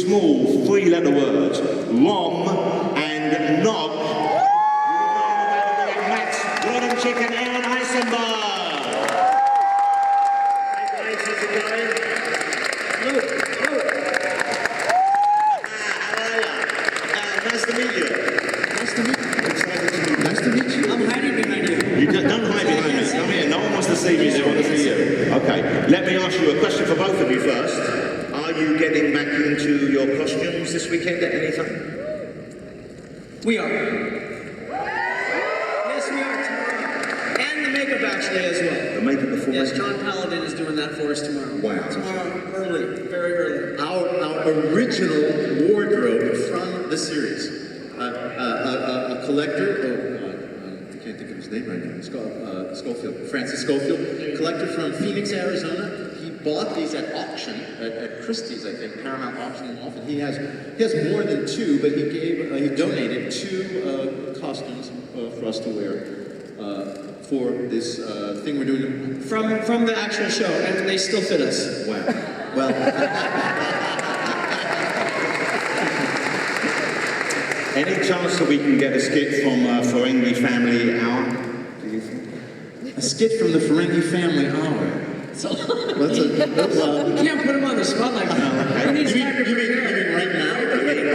small three-letter words, Rom and Nog. Max, Gordon Chicken, Aron, Eisenberg. Hey guys, how's it going? Hello. How are you? Nice to meet you. Nice to meet you. Excited to meet you. Nice to meet you. I'm hiding behind you. Don't hide behind me. Come here. No one wants to see me. They want to see you. Okay. Let me ask you a question for both of you first. Are you getting back into your costumes this weekend at any time? We are. Yes, we are tomorrow. And the makeup actually as well. The makeup before. Yes, John Paladin is doing that for us tomorrow. Wow. Tomorrow, early, very early. Our original wardrobe from the series. A collector, I can't think of his name right now, Schofield, Francis Schofield, collector from Phoenix, Arizona. He bought these at auction, at Christie's, I think, Paramount auctioned them off, and he has more than two, but he donated two costumes for us to wear for this thing we're doing. From the actual show, and they still fit us. Wow. Well. Any chance that we can get a skit from Ferengi Family Hour? Do you think? A skit from the Ferengi Family Hour. So, What's you can't put him on the spot like that. You mean right now?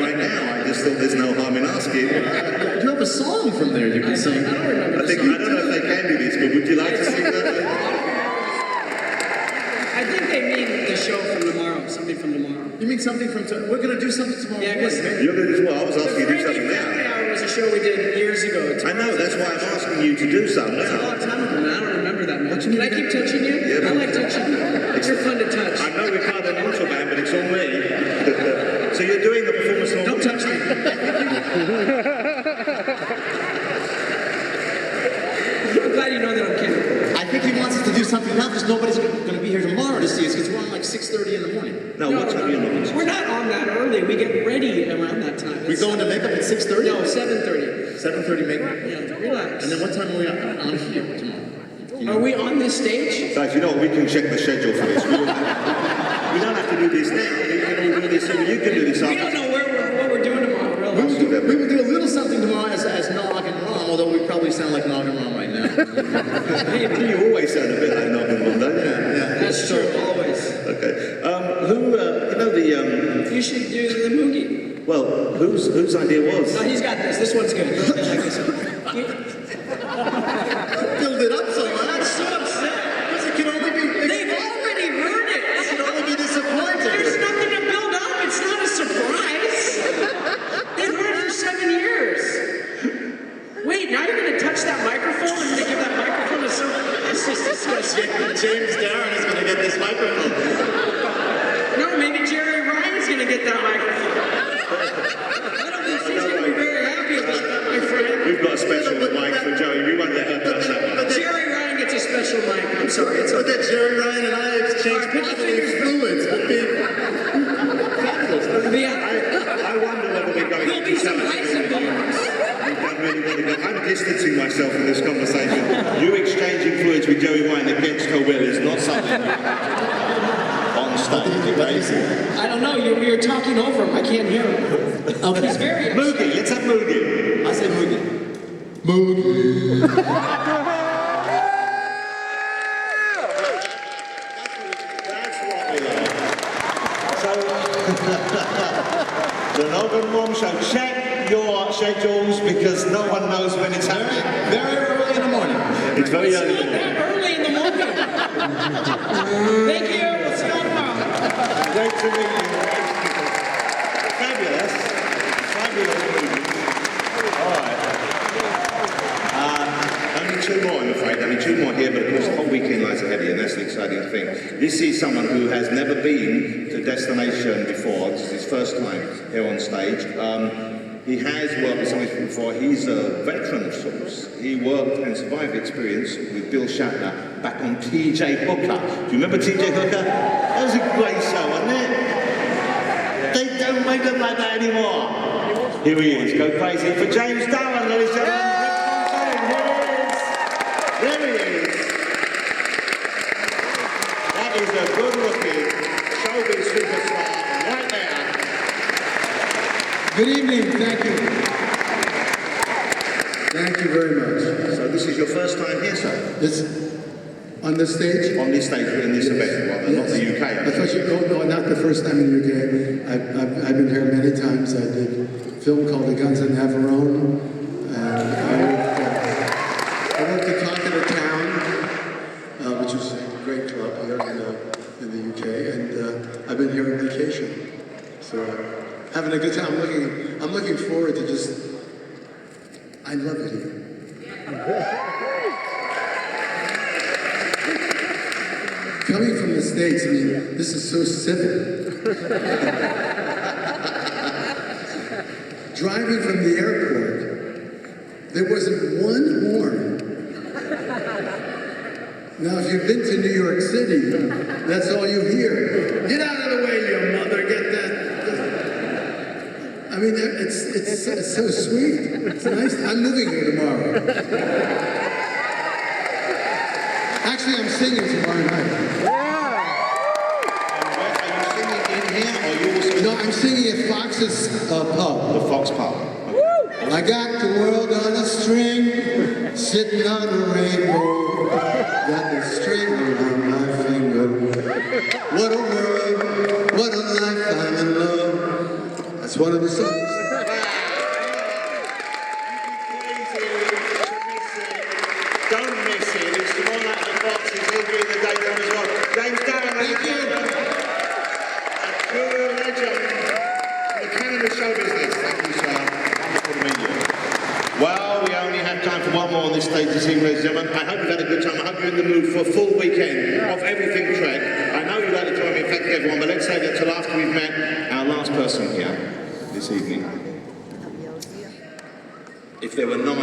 Right now, I just thought there's no harm in asking. You have a song from there you can sing. I don't remember. I don't know if they can do this, but would you like to sing that? I think they mean the show from tomorrow, something from tomorrow. You mean something from we're going to do something tomorrow Yeah, because You're going to do what? I was asking you to do the something Family now. Hour was a show we did years ago. I know, that's why I'm asking you to do something It's a now. long time ago, man. I don't remember that much. Can I keep touching you? Yeah, I like touching you. You're fun to touch. I know Picardo and Armstrong, but it's all me. So you're doing the performance on... Don't touch me. I'm glad you know that I'm kidding. I think he wants us to do something now because nobody's going to be here tomorrow to see us because we're on like 6:30 in the morning. No, what time are you on? We're not on that early. We get ready around that time. We go into makeup at 6:30? No, 7:30. 7:30 makeup? Yeah, relax. And then what time are we on here tomorrow? Are we on this stage? Guys, you know what? We can check the schedule for this. We don't have to do this now. We can all do this. You can do this We after. don't know what we're doing tomorrow, really. We would do a little something tomorrow as Nog and Rom, although we probably sound like Nog and Rom right now. You always sound a bit like Nog and Rom, don't you? Yeah. That's true, always. Okay. You should do the Moogie. Well, whose idea was? No, he's got this. This one's good. I like this one. Build it up so much. I'm so upset. Because it can only be... They've already heard it. It can only be disappointing. There's nothing to build up. It's not a surprise. They've heard it for 7 years. Wait, now you're going to touch that microphone and going to give that microphone to someone? This is disgusting. James Darren is going to get this microphone. No, maybe Jerry Ryan's going to get that microphone. I don't think she's going to be very happy about that, my friend. We've got a special mic for Joey. We won't let her touch that one. Jerry Ryan gets a special mic. I'm sorry, it's But okay. that Jerry Ryan and I exchanged bodily fluids would be fabulous. Yeah, I wonder whether we're going there'll be some Eisenberg. I'm distancing myself from this conversation. You exchanging fluids with Joey Ryan against her will is not something on stage. I don't know, you're talking over him. I can't hear him. Okay. He's very upset. Moogie, let's have Moogie. I say Moogie. Moogie. That's what we like. So, the Nog and Rom show, check your schedules because no one knows when it's happening. Very early in the morning. It's very early. Not that early in the morning. Thank you. We'll see you tomorrow. Great to meet you. Fabulous. Fabulous movie. All right. Only two more, I'm afraid. Only two more here, but of course the whole weekend lies ahead of you, and that's the exciting thing. This is someone who has never been to Destination before. This is his first time here on stage. He has worked with something before. He's a veteran of sorts. He worked and survived the experience with Bill Shatner back on TJ Hooker. Do you remember TJ Hooker? That was a great show, wasn't it? They don't make them like that anymore. Here he is. Go crazy for James Darren, ladies and gentlemen. Here he is. That is a good-looking showbiz superstar right there. Good evening, thank you. Thank you very much. So this is your first time here, sir? This, on this stage? On this stage, in this event, rather, not the UK. I thought you, no, not the first time in the UK. I've been here many times. I did a film called The Guns in Aron, and I worked at Talk of the Town, which is a great club here in the UK, and I've been here on vacation. So having a good time. I'm looking forward to just, I love it here. Coming from the States, I mean, this is so civil. Driving from the airport, there wasn't one horn. Now, if you've been to New York City, that's all you hear. Get out of the way, you mother, get that. I mean, it's so sweet. It's nice. I'm moving here tomorrow. Actually, I'm singing tomorrow night. No, I'm singing at Fox's pub. The Fox Pub. Okay. I got the world on a string, sitting on a rainbow. Got the string around my finger. What a world, what a life, I'm in love. That's one of the songs. Don't miss it. It's tomorrow night at the Fox. He's here during the daytime as well. James Darren, Thank you. You're a legend. The Canada show business. Thank you, sir. Wonderful to meet you. Well, we only have time for one more on this stage this evening, ladies and gentlemen. I hope you've had a good time. I hope you're in the mood for a full weekend of everything Trek. I know you'd like to join me in thanking everyone, but let's say that till after we've met our last person here this evening. If there were 9, we'd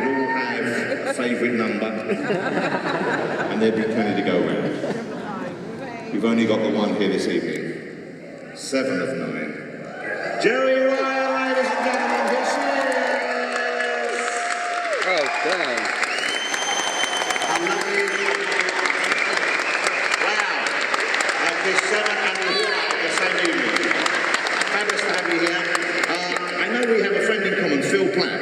all have a favourite number, and there'd be plenty to go around. We've only got the one here this evening. 7 of 9. Jerry Ryan, ladies and gentlemen, here she is! Oh, damn. Wow. Like this 7 and the same evening. Fabulous to have you here. I know we have a friend in common, Phil Platt.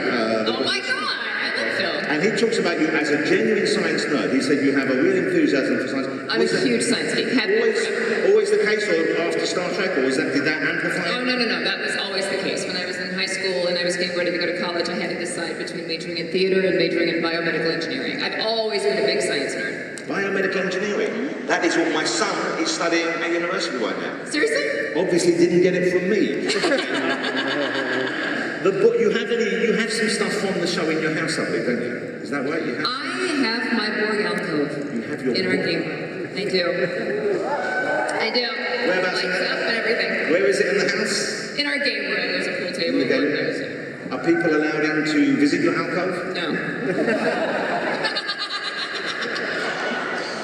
Oh my God, I love Phil. And he talks about you as a genuine science nerd. He said you have a real enthusiasm for science. I'm a huge science geek. Always the case, or after Star Trek, or did that amplify? Oh, no. That was always the case. When I was in high school and I was getting ready to go to college, I had to decide between majoring in theater and majoring in biomedical engineering. I've always been a big science nerd. Biomedical engineering? That is what my son is studying at university right now. Seriously? Obviously didn't get it from me. The book, you have some stuff from the show in your house, I believe, don't you? Is that right? You have? I have my Borg alcove You have your in our book? game. I do. Whereabouts in Lights the- up and everything. Where is it in the house? In our game room, there's a pool table. In the game and room? there's Are people allowed in to visit your alcove? No.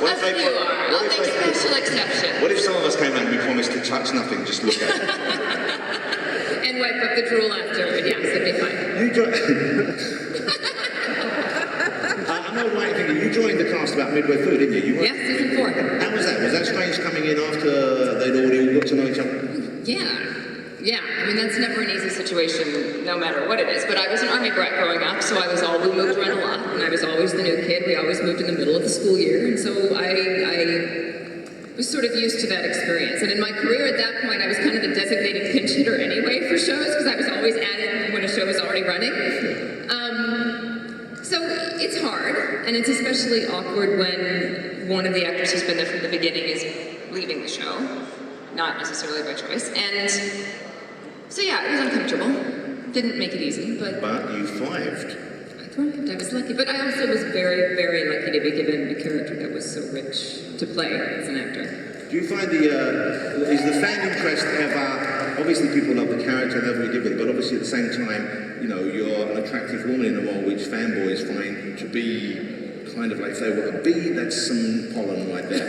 What A if they- few are. I'll make special exceptions. What if some of us came out and we promised to touch nothing, just look at it? And wipe up the drool after. Yes, it'd be fine. You I'm not right thinking you joined the cast about midway through, didn't you? Yes, season 4. How was that? Was that strange coming in after they'd already all got to know each other? Yeah. I mean, that's never an easy situation, no matter what it is. But I was an Army brat growing up, so we moved around a lot, and I was always the new kid. We always moved in the middle of the school year, and so I was sort of used to that experience. And in my career at that point, I was kind of the designated pinch hitter anyway for shows, because I was always at it when a show was already running. So it's hard, and it's especially awkward when one of the actors who's been there from the beginning is leaving the show, not necessarily by choice. And so yeah, it was uncomfortable. Didn't make it easy, but you thrived. I thrived. I was lucky, but I also was very, very lucky to be given a character that was so rich to play as an actor. Do you find is the fan interest ever, obviously people love the character and everything different, but obviously at the same time, you know, you're an attractive woman in a role which fanboys find to be kind of like, say, well, a bee, that's some pollen right there.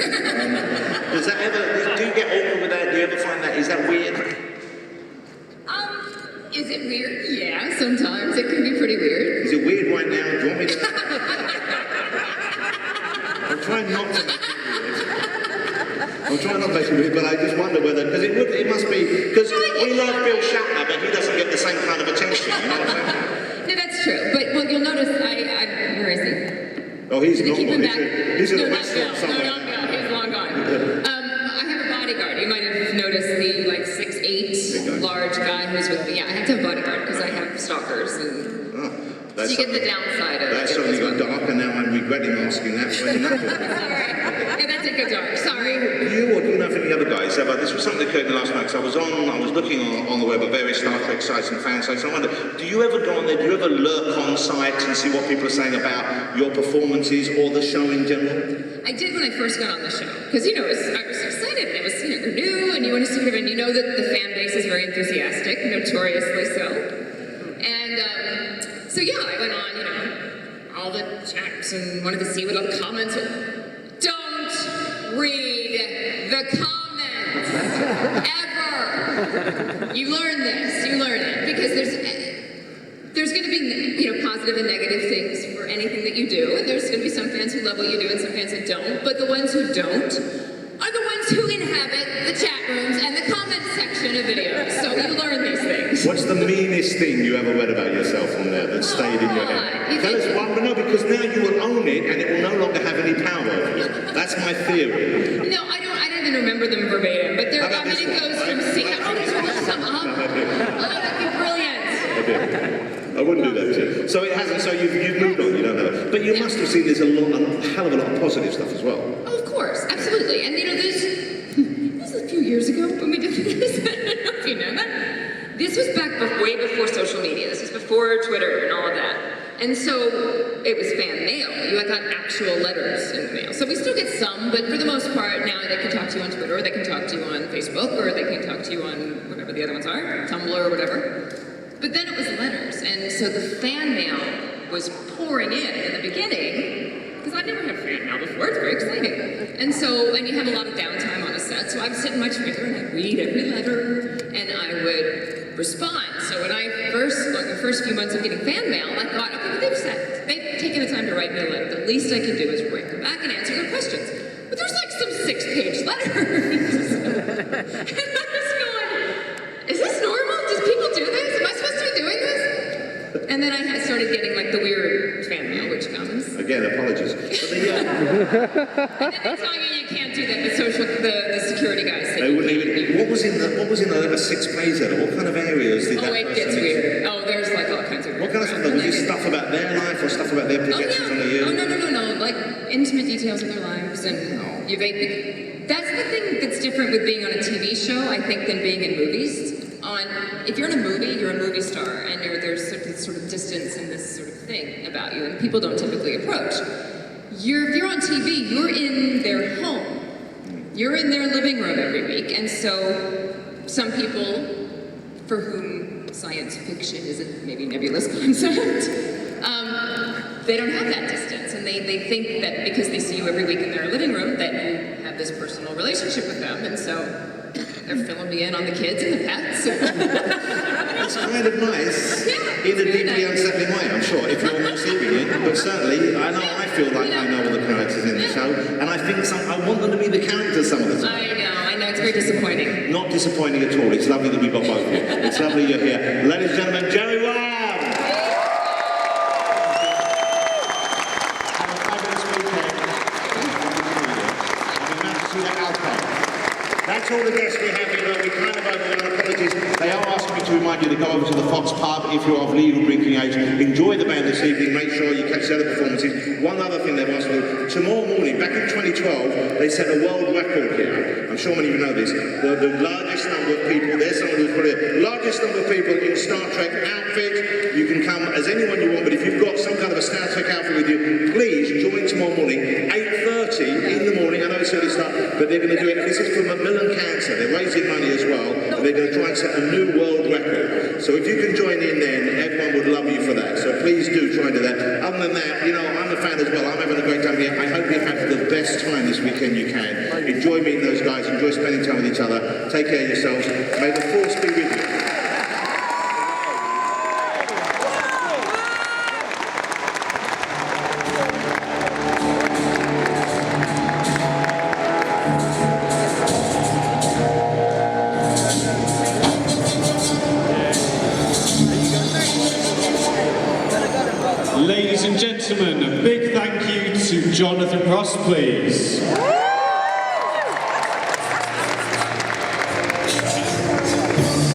Does that ever, do you get awkward with that? Do you ever find that, is that weird? Is it weird? Yeah, sometimes. It can be pretty weird. Is it weird right now? Do you want me to... I'm trying not to make it weird. I'm trying not to make it weird, but I just want wonder whether, because it must be, because we like Bill Shatner, but he doesn't get the same kind of attention, you know what I'm saying? No, that's true. But well, you'll notice where is he? Oh, he's Did they not keep him one. back? He's in No, a not restaurant Bill. somewhere. No, not Bill. He's long gone. I have a bodyguard. You might have noticed the like 6'8" large guy who's with me. Yeah, I have to have a bodyguard because I have stalkers and. So you get the downside of it. That suddenly got dark, and now I'm regretting asking that when you're not talking. Sorry. Yeah, that did go dark. Sorry. You or do you know if any other guys? But this was something that occurred in the last night. I was looking on the web at various Star Trek sites and fan sites, and I wonder, do you ever go on there? Do you ever lurk on sites and see what people are saying about your performances or the show in general? I did when I first got on the show, because I was excited. It was you're new, and you want to see it, and you know that the fan base is very enthusiastic, notoriously so. And so yeah, I went on, all the chats and wanted to see what all the comments were. Don't read the comments ever. You learn this. You learn it because there's going to be positive and negative things for anything that you do, and there's going to be some fans who love what you do and some fans that don't. But the ones who don't are the ones who inhabit the chat rooms and the comment section of videos. So you learn these things. What's the meanest thing you ever read about yourself on there that stayed in your head? Tell us one, but no, because now you will own it and it will no longer have any power over you. That's my theory. No, I don't even remember them verbatim, but it goes from seeing, there's really some up. Oh, that'd be brilliant. I wouldn't do that to you. So it hasn't, so you've moved on, you don't know. But you must have seen there's a hell of a lot of positive stuff as well. Oh, of course, absolutely. And this was a few years ago when we did this. I don't know if you know that. This was way before social media. This was before Twitter and all of that. And so it was fan mail. You got actual letters in the mail. So we still get some, but for the most part, now they can talk to you on Twitter, or they can talk to you on Facebook, or they can talk to you on whatever the other ones are, Tumblr or whatever. But then it was letters, and so the fan mail was pouring in the beginning, because I'd never had fan mail before. It's very exciting. And you have a lot of downtime on a set, so I'd sit in my trailer and I'd read every letter, and I would respond. So when the first few months of getting fan mail, I thought, okay, well, they've taken the time to write me a letter. The least I can do is write them back and answer their questions. But there's like some 6-page letters. And I was going, is this normal? Do people do this? Am I supposed to be doing this? And then I started getting like the weird fan mail, which comes. Again, apologies. And then they tell you can't do that. The security guys say they wouldn't even. What was in a 6-page letter? What kind of areas did that? Oh, it gets weird. Oh, there's like all kinds of. What kind of stuff? Was it stuff about their life or stuff about their projections on you? Oh no! Like intimate details of their lives, and that's the thing that's different with being on a TV show, I think, than being in movies. If you're in a movie, you're a movie star, and there's this sort of distance and this sort of thing about you, and people don't typically approach. If you're on TV, you're in their home. You're in their living room every week, and so some people for whom science fiction is a maybe nebulous concept, they don't have that distance, and they think that because they see you every week in their living room that you have this personal relationship with them, and so they're filling me in on the kids and the pets. It's kind of nice, in a deeply unsettling way, I'm sure, if you're not sleeping in. But certainly, I feel like I know all the characters in the show, and I think I want them to be the characters some of the time. I know, it's very disappointing. Not disappointing at all. It's lovely that we've got both of you. It's lovely you're here. Ladies and gentlemen, Jerry Wham! Have a fabulous weekend. I'll be glad to see that outcome. That's all the guests we have here. We kind of overrun. Apologies. They are asking me to remind you to go over to the Fox pub if you're of legal drinking age. Enjoy the band this evening. Make sure you catch the other performances. One other thing they've asked for. Tomorrow morning, back in 2012, they set a world record here. I'm sure many of you know this. The largest number of people, there's someone who's put it, largest number of people in Star Trek outfit. You can come as anyone you want, but if you've got some kind of a Star Trek outfit with you, please join tomorrow morning, 8:30 in the morning. I know it's early start, but they're going to do it. This is for Macmillan Cancer. They're raising money as well, and they're going to try and set a new world record. So if you can join in then, everyone would love you for that. So please do try and do that. Other than that, I'm a fan as well. I'm having a great time here. I hope you have the best time this weekend you can. Enjoy meeting those guys. Enjoy spending time with each other. Take care of yourselves. May the force be with you. gentlemen, a big thank you to Jonathan Ross, please.